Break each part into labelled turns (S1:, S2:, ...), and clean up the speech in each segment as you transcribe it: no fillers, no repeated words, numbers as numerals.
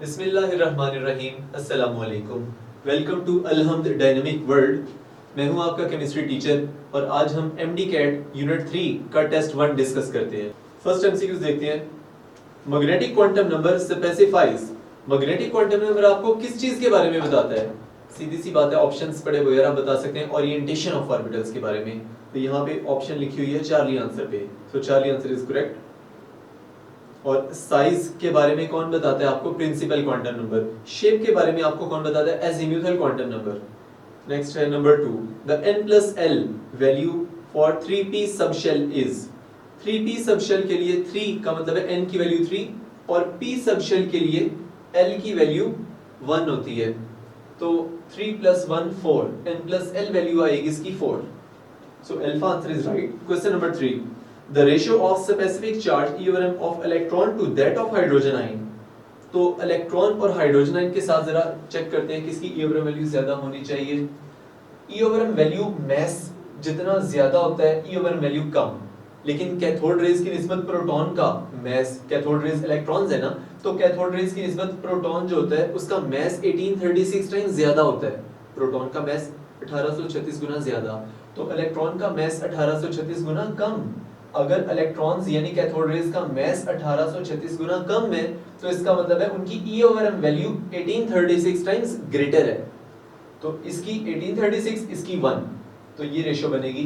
S1: बिस्मिल्लाहिर्रहमानिर्रहीम, अस्सलामुअलैकुम। Welcome to Alhamd dynamic world. मैं हूं आपका केमिस्ट्री टीचर और आज हम एमडी कैट यूनिट 3 का टेस्ट 1 डिस्कस करते हैं। फर्स्ट एमसीक्यूज देखते हैं। Magnetic quantum number specifies. Magnetic quantum number आपको किस चीज के बारे में बताता है? सीधी सी बात है, ऑप्शंस पढ़े बगैर आप बता सकते हैं ओरिएंटेशन ऑफ ऑर्बिटल्स के बारे में। तो यहाँ पे ऑप्शन लिखी हुई है चार्ली आंसर पे, सो चार्ली आंसर इज करेक्ट। और साइज के बारे में कौन बताता है आपको? Principal quantum number. शेप के बारे में आपको कौन बताता है? Azimuthal quantum number. नेक्स्ट है number 2, the n+l value for 3p subshell is. 3p subshell के लिए 3 का मतलब है n की वैल्यू 3 और p सबशेल के लिए l की वैल्यू 1 होती है। तो 3 + 1 4, n+l वैल्यू आएगी इसकी 4। So alpha answer is right. Question number 3, the ratio of specific charge equivalent of electron to that of hydrogen ion। तो इलेक्ट्रॉन और हाइड्रोजन आयन के साथ जरा चेक करते हैं किसकी इक्विलिब्रियम वैल्यू ज्यादा होनी चाहिए। इक्विलिब्रियम वैल्यू मास जितना ज्यादा होता है इक्विलिब्रियम वैल्यू कम, लेकिन कैथोड रेज की निस्बत प्रोटॉन का मास, कैथोड रेज इलेक्ट्रॉन्स है ना, तो कैथोड रेज की निस्बत प्रोटॉन जो होता है उसका मास 1836 टाइम्स ज्यादा होता है। प्रोटॉन का मास 1836 गुना ज्यादा, तो इलेक्ट्रॉन का मास 1836 गुना कम। अगर इलेक्ट्रॉन्स यानी कैथोड रेज का मास 1836 गुना कम है तो इसका मतलब है उनकी इक्विलिब्रियम वैल्यू 1836 टाइम्स ग्रेटर है। तो इसकी 1836, इसकी 1, तो ये रेशियो बनेगी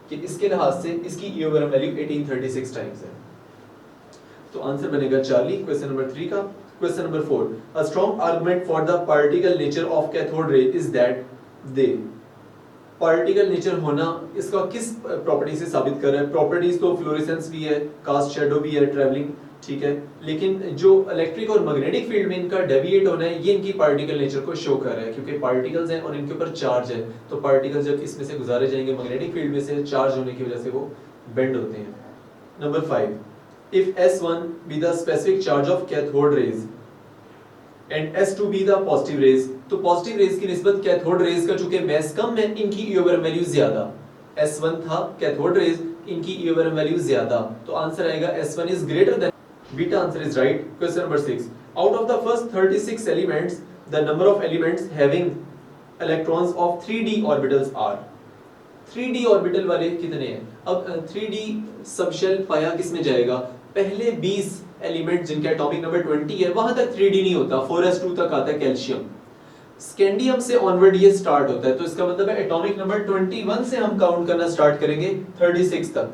S1: कि इसके लिहाज से इसकी इक्विलिब्रियम वैल्यू 1836 टाइम्स है। तो आंसर बनेगा चार्ली, क्वेश्चन नंबर 3 का। Question number 4, a strong argument for the particle nature of cathode ray is that they. Particle nature होना इसका किस प्रॉपर्टी से साबित कर रहा है? प्रॉपर्टीज तो फ्लोरेसेंस भी है, कास्ट शैडो भी है, ट्रैवलिंग, ठीक है, लेकिन जो इलेक्ट्रिक और मैग्नेटिक फील्ड में इनका डेविएट होना है ये इनकी पार्टिकल नेचर को शो कर रहा है, क्योंकि पार्टिकल्स हैं और इनके ऊपर चार्ज है। तो पार्टिकल्स जब इसमें से गुजारे जाएंगे मैग्नेटिक फील्ड में से, चार्ज होने की वजह से वो बेंड होते हैं। Number 5, if S1 be the specific charge of cathode rays and S2 be the positive rays, तो पॉजिटिव रेज की निस्बत कैथोड रेज का चूंकि मास कम है इनकी इक्विलिब्रियम वैल्यू ज्यादा। S1 था कैथोड रेज, इनकी इक्विलिब्रियम वैल्यू ज्यादा, तो आंसर आएगा S1 is greater than. Beta answer is right. Question number 6, out of the first 36 elements the number of elements having electrons of 3d orbitals are. 3d orbital वाले कितने हैं? अब 3d subshell पाया किस में जाएगा? पहले 20 एलिमेंट जिनका एटॉमिक नंबर 20 है वहां तक 3d नहीं होता, 4s2 तक आता है कैल्शियम। स्कैंडियम से ऑनवर्ड ये स्टार्ट होता है, तो इसका मतलब है एटॉमिक नंबर 21 से हम काउंट करना स्टार्ट करेंगे 36 तक।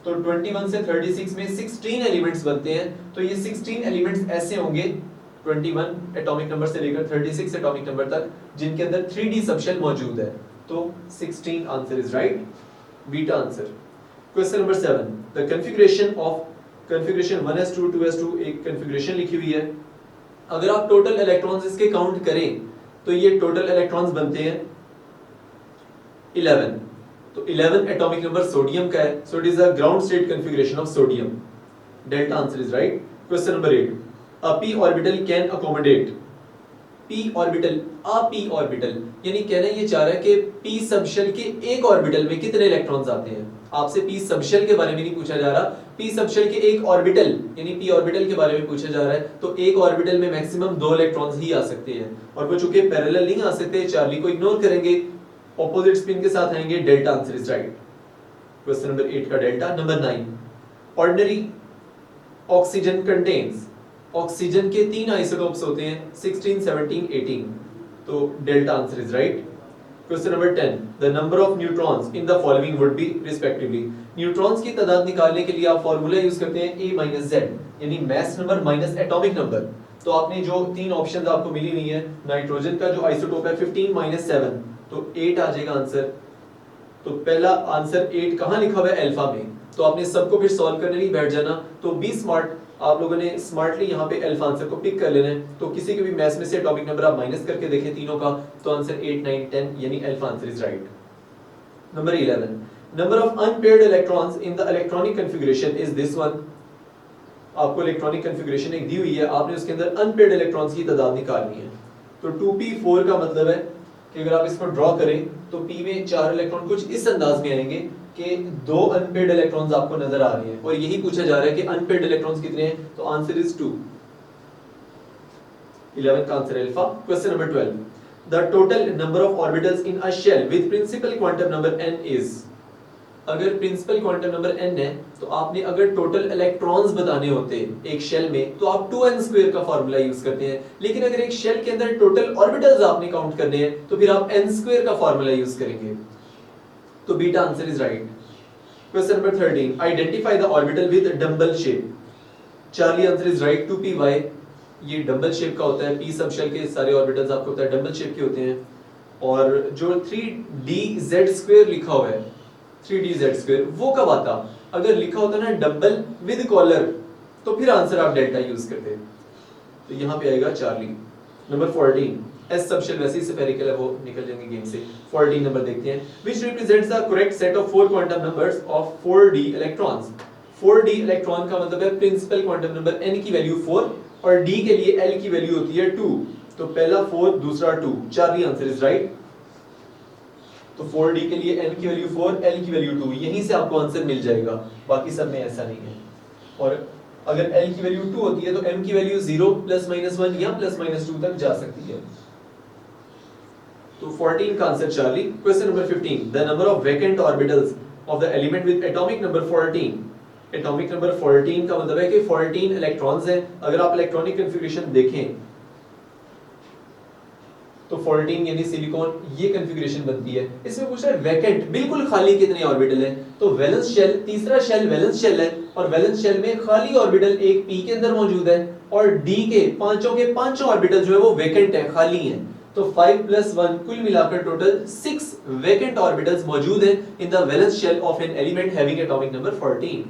S1: तो 21 से 36 में 16 एलिमेंट्स बनते हैं, तो ये 16 एलिमेंट्स ऐसे होंगे 21 एटॉमिक नंबर से लेकर 36 एटॉमिक नंबर तक जिनके अंदर 3d सबशेल मौजूद है। तो 16 answer is right, beta answer. Question number 7, the configuration of configuration 1s2 2s2 एक कॉन्फ़िगरेशन लिखी हुई है। अगर आप टोटल इलेक्ट्रॉन्स इसके काउंट करें तो ये टोटल इलेक्ट्रॉन्स बनते हैं 11। तो 11 एटॉमिक नंबर सोडियम का है, so it is a ground state configuration of sodium. Delta answer is right. Question number 8, a p orbital can accommodate. p orbital, a p orbital यानी कहना ये चाह रहा है कि p सबशेल के एक ऑर्बिटल में कितने इलेक्ट्रॉन्स आते हैं। आपसे p सबशेल के बारे में नहीं पूछा जा रहा, p सबशेल के एक ऑर्बिटल यानी p ऑर्बिटल के बारे में पूछा जा रहा है। तो एक ऑर्बिटल में मैक्सिमम 2 इलेक्ट्रॉन्स ही आ सकते हैं और वो चूंकि पैरेलल नहीं आ सकते, चार्ली को इग्नोर करेंगे, ऑपोजिट स्पिन के साथ आएंगे। Delta answer is right. Question number 8 का delta. Number 9, ordinary oxygen contains, oxygen के 3 आइसोटोप्स होते हैं 16 17 18, तो delta answer is right. Question number 10, the number of neutrons in the following would be respectively. Neutrons की तादाद निकालने के लिए आप फार्मूला यूज करते हैं a - z यानी mass number minus atomic number. तो आपने जो 3 ऑप्शंस आपको मिली हुई है, नाइट्रोजन का जो आइसोटोप है 15 - 7, तो 8 आ जाएगा आंसर। तो पहला आंसर 8 कहां लिखा हुआ है? अल्फा में। तो आपने सबको फिर सॉल्व करने नहीं बैठ जाना, तो बी स्मार्ट, आप लोगों ने स्मार्टली यहाँ पे अल्फा आंसर को पिक कर लेना है। तो किसी के भी मैथ्स में से एटॉमिक नंबर आप माइनस करके देखें तीनों का, तो आंसर 8 9 10 यानी alpha answer is right. Number 11, number of unpaired electrons in the electronic configuration is this one. आपको इलेक्ट्रॉनिक कॉन्फ़िगरेशन एक दी हुई है, आपने उसके अंदर अनपेयर्ड इलेक्ट्रॉन्स की तादाद निकालनी है। तो 2p4 का मतलब है कि अगर आप इसको ड्रॉ करें तो p में 4 इलेक्ट्रॉन कुछ इस अंदाज में आएंगे कि 2 अनपेयर्ड इलेक्ट्रॉन्स आपको नजर आ रहे हैं और यही पूछा जा रहा है कि अनपेयर्ड इलेक्ट्रॉन्स कितने हैं, तो आंसर इज 2। 11 का answer alpha. Question number 12, the total number of orbitals in a shell with principal quantum number n is. अगर प्रिंसिपल क्वांटम नंबर n है तो आपने अगर टोटल इलेक्ट्रॉन्स बताने होते हैं एक शेल में तो आप 2n² का फार्मूला यूज करते हैं, लेकिन अगर एक शेल के अंदर टोटल ऑर्बिटल्स आपने काउंट करने हैं तो फिर आप n² का फार्मूला यूज करेंगे। तो beta answer is right. Question number 13, identify the orbital with dumbbell shape. Charlie answer is right. 2p y ये डंबल शेप का होता है, p सब शेल के सारे ऑर्बिटल्स आपको पता है डंबल शेप के होते हैं। और जो 3dz² लिखा हुआ है 3dz² वो कब आता? अगर लिखा होता ना डंबल विद कॉलर तो फिर आंसर आप डेल्टा यूज करते। तो यहाँ पे आएगा charlie. Number 14, S sub shell वैसे ही स्फेरिकल है, वो निकल जाएंगे गेम से। 14 नंबर देखते हैं, which represents the correct set of 4 quantum numbers of 4d electrons। 4d electron का मतलब है प्रिंसिपल क्वांटम नंबर n की वैल्यू 4 और d के लिए l की वैल्यू होती है 2। तो पहला 4 दूसरा 2, चार्ली आंसर इज राइट। तो 4d के लिए n की वैल्यू 4 l की वैल्यू 2, यहीं से आपको आंसर मिल जाएगा, बाकी सब में ऐसा नहीं है। और अगर l की वैल्यू 2 होती है तो m की वैल्यू 0 +-1 या +-2 तक जा सकती है। तो 14 का answer Charlie. Question number 15, the number of vacant orbitals of the element with atomic number 14। Atomic number 14 का मतलब है कि 14 इलेक्ट्रॉन्स हैं। अगर आप इलेक्ट्रॉनिक कॉन्फ़िगरेशन देखें तो 14 यानी सिलिकॉन ये कॉन्फ़िगरेशन बनती है। इसमें पूछ रहा है वैकेंट बिल्कुल खाली कितने ऑर्बिटल हैं, तो वैलेंस शेल, तीसरा शेल वैलेंस शेल है और वैलेंस शेल में खाली ऑर्बिटल एक p के अंदर मौजूद है और d के पांचों ऑर्बिटल जो है वो वैकेंट है, खाली हैं। तो 5 + 1 कुल मिलाकर टोटल 6 वैकेंट ऑर्बिटल्स मौजूद हैं in the valence shell of an element having atomic number 14।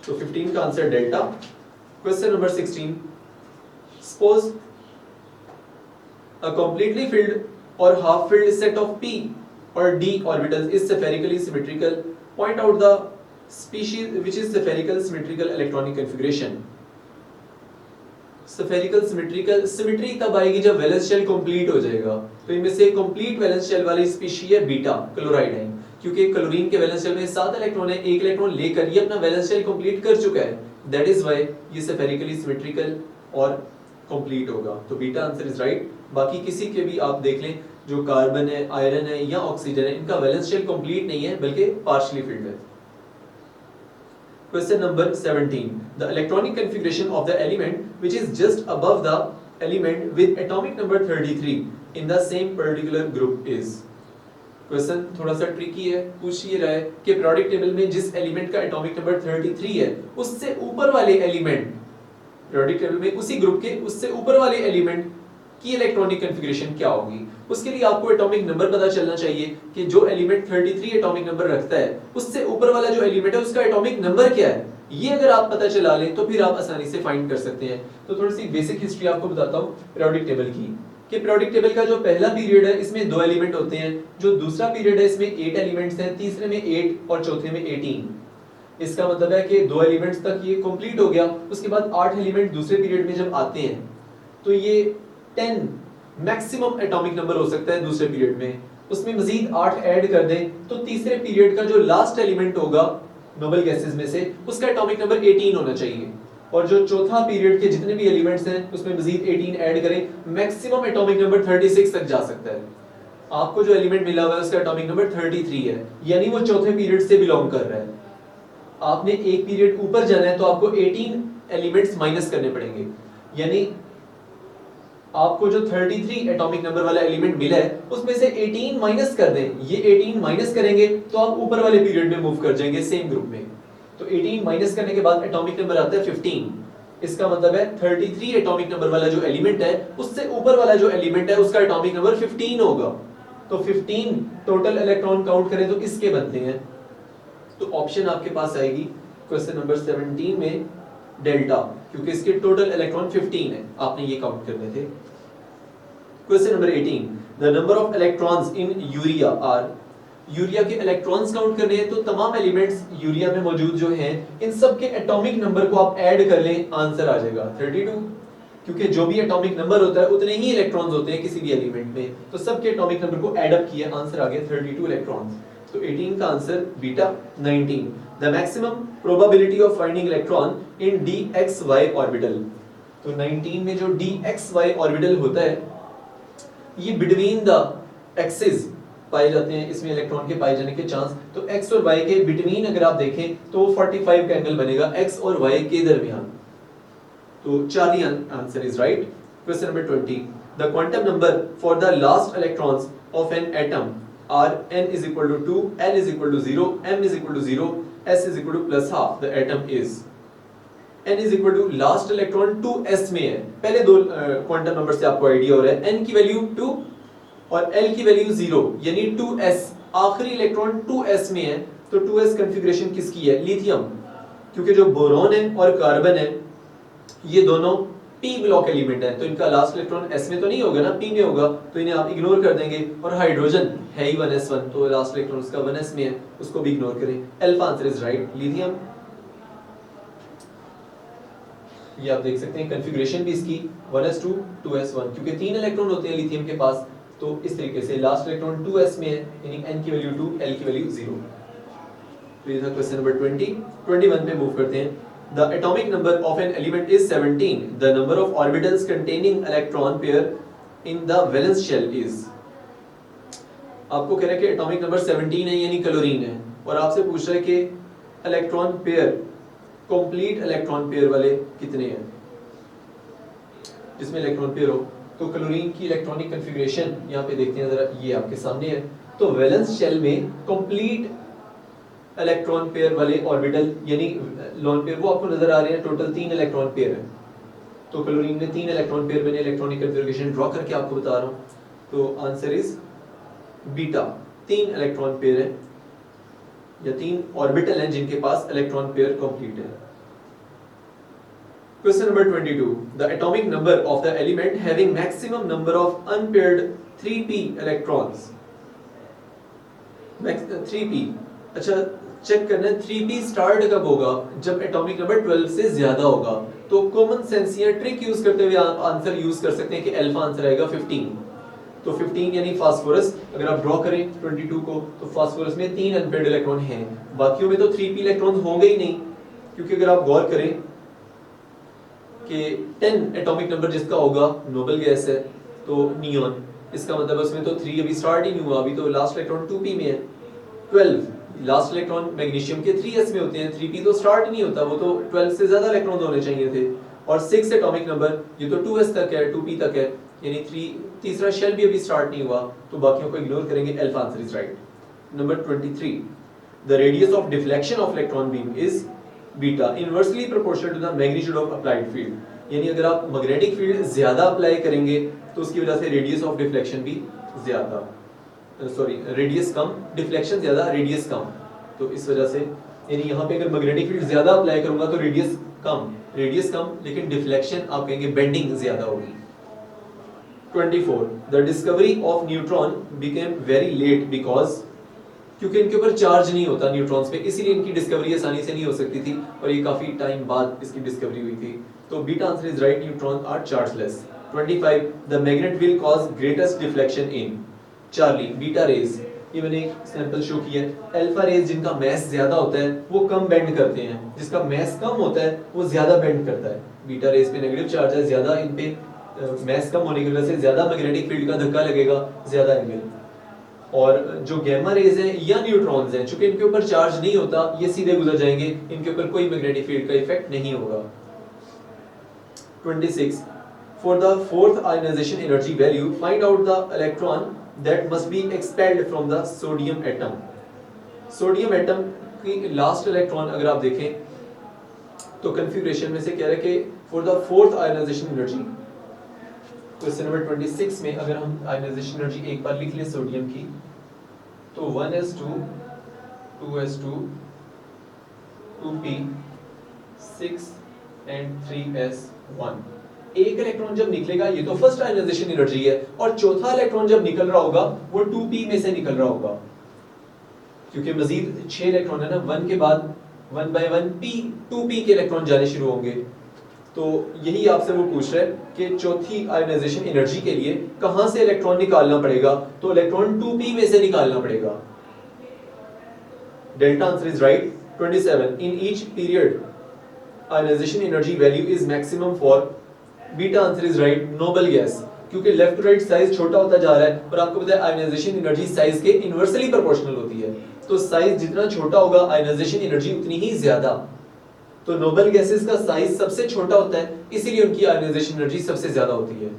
S1: तो 15 का answer delta. Question number 16, suppose a completely filled or half filled set of p or d orbitals is spherically symmetrical. Point out the species which is spherical symmetrical electronic configuration. Spherical symmetrical symmetry तब आएगी जब valence shell complete हो जाएगा। तो इनमें से complete valence shell वाली species है बीटा क्लोराइड है, क्योंकि क्लोरीन के वैलेंस शेल में 7 इलेक्ट्रॉन है, एक इलेक्ट्रॉन लेकर ये अपना वैलेंस शेल कंप्लीट कर चुका है। दैट इज व्हाई ये स्फेरिकली सिमेट्रिकल और कंप्लीट होगा। तो बीटा आंसर इज राइट। बाकी किसी के भी आप देख लें जो कार्बन है, आयरन है या ऑक्सीजन है, इनका वैलेंस शेल कंप्लीट नहीं है बल्कि पार्शियली फिल्ड है। Question number 17, the electronic configuration of the element which is just above the element with atomic number 33 in the same particular group is. Question थोड़ा सा ट्रिकी है, पूछ ये रहा है कि पीरियोडिक टेबल में जिस एलिमेंट का एटॉमिक नंबर 33 है उससे ऊपर वाले एलिमेंट, पीरियोडिक टेबल में उसी ग्रुप के उससे ऊपर वाले एलिमेंट की इलेक्ट्रॉनिक कॉन्फ़िगरेशन क्या होगी। उसके लिए आपको एटॉमिक नंबर पता चलना चाहिए कि जो एलिमेंट 33 एटॉमिक नंबर रखता है उससे ऊपर वाला जो एलिमेंट है उसका एटॉमिक नंबर क्या है। ये अगर आप पता चला लें तो फिर आप आसानी से फाइंड कर सकते हैं। तो थोड़ी सी बेसिक हिस्ट्री आपको बताता हूँ पीरियोडिक टेबल की, कि पीरियोडिक टेबल का जो पहला पीरियड है इसमें 2 एलिमेंट होते हैं, जो दूसरा पीरियड है इसमें 8 एलिमेंट्स हैं, तीसरे में 8 और चौथे में 18। इसका मतलब है कि 2 एलिमेंट्स तक ये कंप्लीट हो गया। उसके बाद 8 एलिमेंट दूसरे पीरियड में जब आते हैं तो ये 10 मैक्सिमम एटॉमिक नंबर हो सकता है दूसरे पीरियड में, उसमें मजीद 8 ऐड कर दें तो तीसरे पीरियड का जो लास्ट एलिमेंट होगा नोबल गैसेस में से उसका एटॉमिक नंबर 18 होना चाहिए, और जो चौथा पीरियड के जितने भी एलिमेंट्स हैं उसमें मजीद 18 ऐड करें, मैक्सिमम एटॉमिक नंबर 36 तक जा सकता है। आपको जो एलिमेंट मिला हुआ है उसका एटॉमिक नंबर 33 है, यानी वो चौथे पीरियड से बिलोंग कर रहा है। आपने एक पीरियड ऊपर जाना है तो आपको 18 एलिमेंट्स माइनस करने पड़ेंगे, यानी आपको जो 33 एटॉमिक नंबर वाला एलिमेंट मिला है उसमें से 18 माइनस कर दें। ये 18 माइनस करेंगे तो आप ऊपर वाले पीरियड में मूव कर जाएंगे सेम ग्रुप में। तो 18 माइनस करने के बाद एटॉमिक नंबर आता है 15। इसका मतलब है 33 एटॉमिक नंबर वाला जो एलिमेंट है उससे ऊपर वाला जो एलिमेंट है उसका एटॉमिक नंबर 15 होगा। तो 15 टोटल इलेक्ट्रॉन काउंट करें तो इसके बनते हैं। तो ऑप्शन आपके पास आएगी क्वेश्चन नंबर 17 में डेल्टा, क्योंकि इसके टोटल इलेक्ट्रॉन 15 है, आपने ये काउंट करने थे। Question number 18, the number of electrons in urea are. Urea के इलेक्ट्रॉन्स काउंट करने हैं तो तमाम एलिमेंट्स यूरिया में मौजूद जो हैं इन सब के एटॉमिक नंबर को आप ऐड कर लें, आंसर आ जाएगा 32, क्योंकि जो भी एटॉमिक नंबर होता है उतने ही इलेक्ट्रॉन्स होते हैं किसी भी एलिमेंट में, तो सबके एटॉमिक नंबर को ऐड अप किया, आंसर आ गया 32 इलेक्ट्रॉन्स। तो 18 का answer beta. 19, the maximum probability of finding electron in dxy orbital. तो 19 में जो dxy ऑर्बिटल होता है ये बिटवीन द एक्सिस पाए जाते हैं, इसमें इलेक्ट्रॉन के पाए जाने के चांस। तो x और y के बिटवीन अगर आप देखें तो 45 का एंगल बनेगा x और y के दरमियान। तो 40 answer is right. Question number 20, the quantum number for the last electrons of an atom are n is equal to 2, l is equal to 0, m is equal to 0, s is equal to plus half. The atom is n is equal to last electron 2s में है। पहले दो quantum number से आपको idea हो रहा है, n की वैल्यू 2 और l की वैल्यू 0, यानी 2s आखिरी इलेक्ट्रॉन 2s में है। तो 2s कॉन्फ़िगरेशन किसकी है? लिथियम, क्योंकि जो बोरॉन है और कार्बन है ये दोनों p ब्लॉक एलिमेंट है, तो इनका लास्ट इलेक्ट्रॉन s में तो नहीं होगा ना, p में होगा, तो इन्हें आप इग्नोर कर देंगे। और हाइड्रोजन है ही 1s1, तो लास्ट इलेक्ट्रॉन उसका 1s में है, उसको भी इग्नोर करें। Alpha answer is right, lithium. ये आप देख सकते हैं कॉन्फ़िगरेशन भी इसकी 1s2 2s1, क्योंकि 3 इलेक्ट्रॉन होते हैं लिथियम के पास, तो इस तरीके से लास्ट इलेक्ट्रॉन 2s में है, यानी n की वैल्यू 2, l की वैल्यू 0। तो ये था क्वेश्चन नंबर 20। 21 पे मूव करते हैं। The atomic number of an element is 17. The number of orbitals containing electron pair in the valence shell is। आपको कह रहा है कि एटॉमिक नंबर 17 है, यानी क्लोरीन है, और आपसे पूछ रहा है कि electron pair, complete electron pair वाले कितने हैं जिसमें इलेक्ट्रॉन पेयर हो। तो क्लोरीन की इलेक्ट्रॉनिक कॉन्फ़िगरेशन यहाँ पे देखते हैं जरा, ये आपके सामने है। तो वैलेंस शेल में कंप्लीट इलेक्ट्रॉन पेयर वाले ऑर्बिटल यानी लोन पेयर वो आपको नजर आ रहे हैं। टोटल 3 इलेक्ट्रॉन पेयर है, तो क्लोरीन में 3 इलेक्ट्रॉन पेयर मैंने इलेक्ट्रॉनिक कॉन्फ़िगरेशन ड्रॉ करके आपको बता रहा हूँ। तो answer is beta, 3 electron pair है या 3 ऑर्बिटल हैं जिनके पास इलेक्ट्रॉन पेयर कंप्लीट है। Question number 22, the atomic number of the element having maximum number of unpaired 3p electrons. 3p, अच्छा चेक करना है 3p स्टार्ट कब होगा? जब एटॉमिक नंबर 12 से ज्यादा होगा। तो कॉमन सेंस या ट्रिक यूज करते हुए आप आंसर यूज कर सकते हैं कि अल्फा आंसर आएगा 15। तो 15 यानी फास्फोरस, अगर आप ड्रॉ करें 22 को, तो फास्फोरस में 3 अनपेयर्ड इलेक्ट्रॉन हैं, बाकियों में तो 3p इलेक्ट्रॉन होंगे ही नहीं। क्योंकि अगर आप गौर करें कि 10 एटॉमिक नंबर जिसका होगा नोबल गैस है, तो नियॉन, इसका मतलब उसमें तो 3 अभी स्टार्ट ही नहीं हुआ, अभी तो लास्ट इलेक्ट्रॉन 2p में है। 12 लास्ट इलेक्ट्रॉन मैग्नीशियम के 3s में होते हैं, 3p तो स्टार्ट नहीं होता, वो तो 12 से ज्यादा इलेक्ट्रॉन होने चाहिए थे। और 6 एटॉमिक नंबर, ये तो 2s तक है, 2p तक है, यानी तीसरा शेल भी अभी स्टार्ट नहीं हुआ, तो बाकियों को इग्नोर करेंगे। Alpha answer is right. Number 23, the radius of deflection of electron beam is beta inversely proportional to the magnitude of applied field. यानी अगर आप मैग्नेटिक फील्ड ज्यादा अप्लाई करेंगे तो उसकी वजह से रेडियस ऑफ डिफ्लेक्शन भी ज्यादा, सॉरी रेडियस कम, डिफ्लेक्शन ज्यादा, रेडियस कम। तो इस वजह से यानी यहाँ पे अगर मैग्नेटिक फील्ड ज्यादा अप्लाई करूंगा तो रेडियस कम, लेकिन डिफ्लेक्शन आप कहेंगे बेंडिंग ज्यादा होगी। 24, the discovery of neutron became very late because, क्योंकि इनके ऊपर चार्ज नहीं होता न्यूट्रॉन्स पे, इसीलिए इनकी डिस्कवरी आसानी से नहीं हो सकती थी, और ये काफी टाइम बाद इसकी डिस्कवरी हुई थी। तो beta answer is right, neutron are chargeless. 25, the magnet will cause greatest deflection in charlie beta rays. ये मैंने एक सैंपल शो किया है। अल्फा रेज जिनका मैस ज्यादा होता है वो कम बेंड करते हैं, जिसका मैस कम होता है वो ज्यादा बेंड करता है। बीटा रेज पे नेगेटिव चार्ज है ज्यादा, इन पे मैस कम होने की वजह से ज्यादा मैग्नेटिक फील्ड का धक्का लगेगा, ज्यादा एंगल। और जो गैमा रेज हैं या न्यूट्रॉन्स हैं, चूंकि इनके ऊपर चार्ज नहीं होता, ये सीधे गुजर जाएंगे, इनके ऊपर कोई मैग्नेटिक फील्ड का इफेक्ट नहीं होगा। 26, for the fourth ionization energy value find out the electron that must be expelled from the sodium atom। Sodium atom की लास्ट इलेक्ट्रॉन अगर आप देखें तो कॉन्फ़िगरेशन में से कह रहा है कि for the fourth ionization energy. Question number 26 में अगर हम आयनाइजेशन एनर्जी एक बार लिख लें सोडियम की, तो 1s2 2s2 2p 6 and 3s1। एक इलेक्ट्रॉन जब निकलेगा, ये तो फर्स्ट आयनाइजेशन एनर्जी है, और चौथा इलेक्ट्रॉन जब निकल रहा होगा वो 2p में से निकल रहा होगा, क्योंकि मजीद 6 इलेक्ट्रॉन है ना, 1 के बाद 1 by 1 p 2p के इलेक्ट्रॉन जाने शुरू होंगे। तो यही आपसे वो पूछ रहा है कि चौथी आयनाइजेशन एनर्जी के लिए कहां से इलेक्ट्रॉन निकालना पड़ेगा, तो इलेक्ट्रॉन 2p में से निकालना पड़ेगा। Delta answer is right. 27, in each period ionization energy value is maximum for beta answer is right, noble gas, क्योंकि लेफ्ट टू राइट साइज छोटा होता जा रहा है और आपको पता है आयनाइजेशन एनर्जी साइज के इनवर्सली प्रोपोर्शनल होती है, तो साइज जितना छोटा होगा आयनाइजेशन एनर्जी उतनी ही ज्यादा। तो नोबल गैसेस का साइज सबसे छोटा होता है, इसीलिए उनकी आयनाइजेशन एनर्जी सबसे ज्यादा होती है।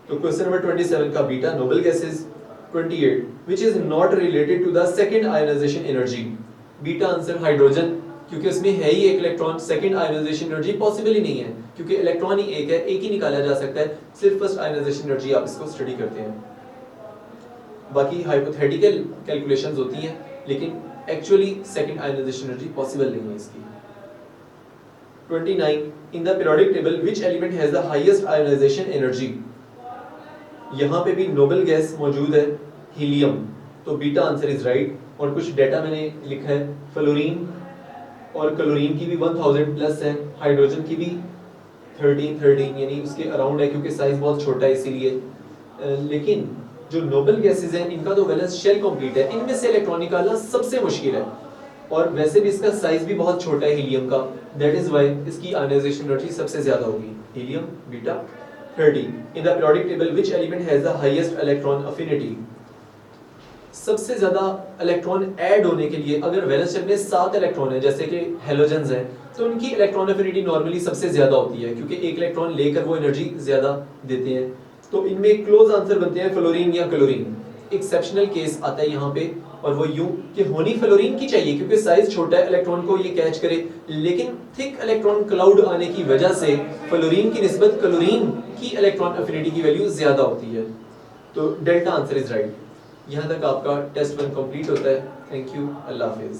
S1: तो क्वेश्चन नंबर 27 का beta noble gases. 28 which is not related to the second ionization energy, बीटा आंसर हाइड्रोजन, क्योंकि उसमें है ही एक electron, second ionization energy possible ही नहीं है, क्योंकि इलेक्ट्रॉन ही एक है, एक ही निकाला जा सकता है, सिर्फ फर्स्ट आयनाइजेशन एनर्जी आप इसको स्टडी करते हैं। बाकी हाइपोथेटिकल कैलकुलेशंस होती हैं, लेकिन actually second ionization energy possible नहीं है इसकी। 29 in the periodic table which element has the highest ionization energy, यहाँ पे भी नोबल गैस मौजूद है, हीलियम, तो बीटा आंसर इज राइट। और कुछ डेटा मैंने लिखा है, फ्लोरीन और क्लोरीन की भी 1000 प्लस है, हाइड्रोजन की भी 13 यानी उसके अराउंड है, क्योंकि साइज बहुत छोटा है इसीलिए। लेकिन जो नोबल गैसेस हैं इनका तो वैलेंस शेल कंप्लीट है, इनमें से इलेक्ट्रॉन निकालना सबसे मुश्किल है, और वैसे भी इसका साइज भी बहुत छोटा है हीलियम का, दैट इज व्हाई इसकी आयनाइजेशन एनर्जी सबसे ज्यादा होगी, helium beta 30 in the periodic table which element has the highest electron affinity, सबसे ज्यादा इलेक्ट्रॉन ऐड होने के लिए अगर वैलेंस शेल में 7 इलेक्ट्रॉन है, जैसे कि हैलोजेंस हैं, तो उनकी इलेक्ट्रॉन एफिनिटी नॉर्मली सबसे ज्यादा होती है, क्योंकि एक इलेक्ट्रॉन लेकर वो एनर्जी ज्यादा देते हैं। तो इनमें क्लोज आंसर बनते हैं फ्लोरीन या क्लोरीन। एक्सेप्शनल केस आता है यहाँ पे, और वो यूं कि होनी फ्लोरीन की चाहिए, क्योंकि साइज छोटा है, इलेक्ट्रॉन को ये कैच करे, लेकिन थिक इलेक्ट्रॉन क्लाउड आने की वजह से फ्लोरीन की निस्बत क्लोरीन की इलेक्ट्रॉन एफिनिटी की वैल्यू ज्यादा होती है। तो डेल्टा आंसर इज राइट। यहाँ तक आपका टेस्ट 1 कंप्लीट होता है। Thank you, Allah Hafiz.